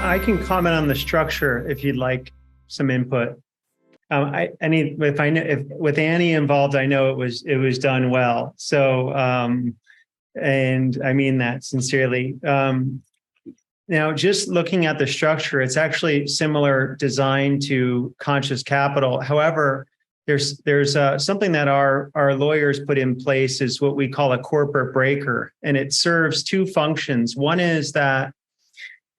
I can comment on the structure if you'd like some input. If with Annie involved, I know it was done well. So, and I mean that sincerely. Now, just looking at the structure, it's actually similar design to Conscious Capital. However, there's something that our lawyers put in place is what we call a corporate breaker, and it serves two functions. One is that,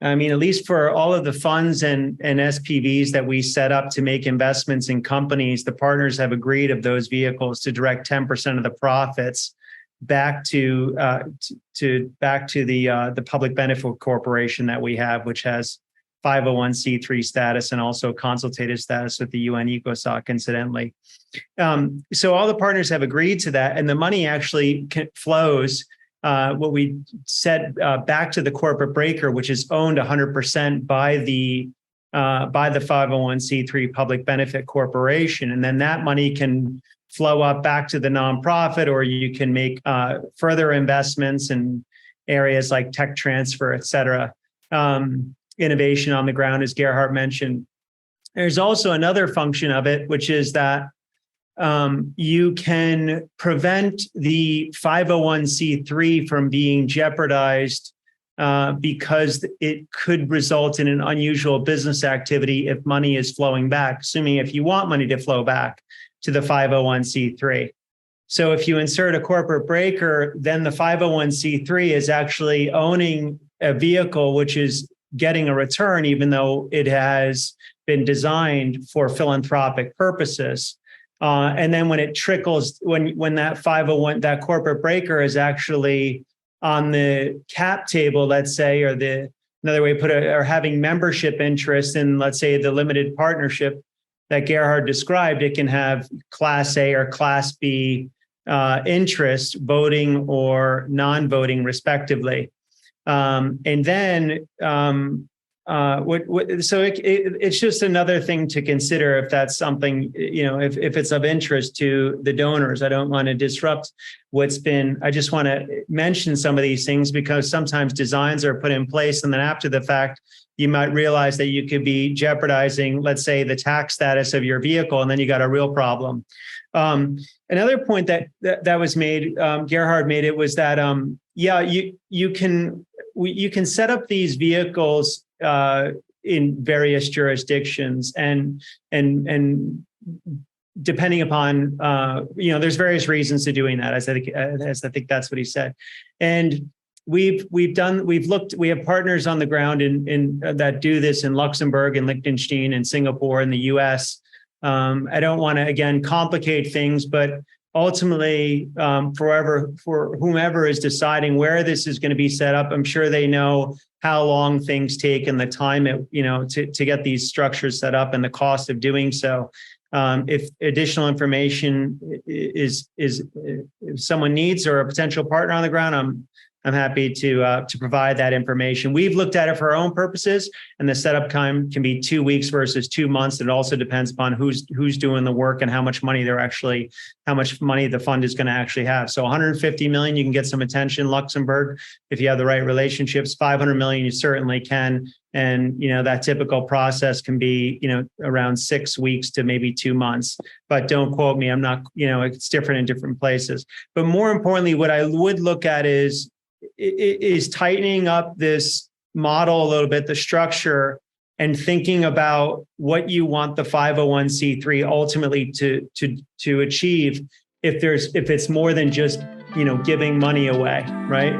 I mean, at least for all of the funds and SPVs that we set up to make investments in companies, the partners have agreed of those vehicles to direct 10% of the profits back to the public benefit corporation that we have, which has 501c3 status and also consultative status with the UN ECOSOC, incidentally. So all the partners have agreed to that, and the money actually flows. What we said back to the corporate breaker, which is owned 100% by the 501c3 public benefit corporation, and then that money can flow up back to the nonprofit, or you can make further investments in areas like tech transfer, et cetera. Innovation on the ground, as Gerhard mentioned. There's also another function of it, which is that you can prevent the 501c3 from being jeopardized because it could result in an unusual business activity if money is flowing back, assuming if you want money to flow back to the 501c3. So if you insert a corporate breaker, then the 501c3 is actually owning a vehicle which is getting a return, even though it has been designed for philanthropic purposes. And then when it trickles, when that 501, that corporate breaker is actually on the cap table, let's say, or another way to put it, or having membership interest in, let's say, the limited partnership that Gerhard described, it can have Class A or Class B interest, voting or non-voting, respectively. And then, so it's just another thing to consider if that's something, if it's of interest to the donors. I don't want to disrupt I just want to mention some of these things because sometimes designs are put in place and then after the fact, you might realize that you could be jeopardizing, let's say, the tax status of your vehicle, and then you got a real problem. Another point that was made, Gerhard made it, was that, you can set up these vehicles in various jurisdictions, and depending upon there's various reasons to doing that. As I think that's what he said, and we have partners on the ground in that do this in Luxembourg and Liechtenstein and Singapore and the U.S. I don't want to again complicate things, but ultimately, for whomever is deciding where this is going to be set up, I'm sure they know how long things take and the time to get these structures set up and the cost of doing so. If additional information is if someone needs or a potential partner on the ground, I'm happy to provide that information. We've looked at it for our own purposes, and the setup time can be 2 weeks versus 2 months. It also depends upon who's doing the work and how much money the fund is going to actually have. So 150 million, you can get some attention. Luxembourg, if you have the right relationships. 500 million, you certainly can. And that typical process can be around 6 weeks to maybe 2 months. But don't quote me. I'm not. It's different in different places. But more importantly, what I would look at is tightening up this model a little bit, the structure, and thinking about what you want the 501c3 ultimately to achieve if it's more than just giving money away, right?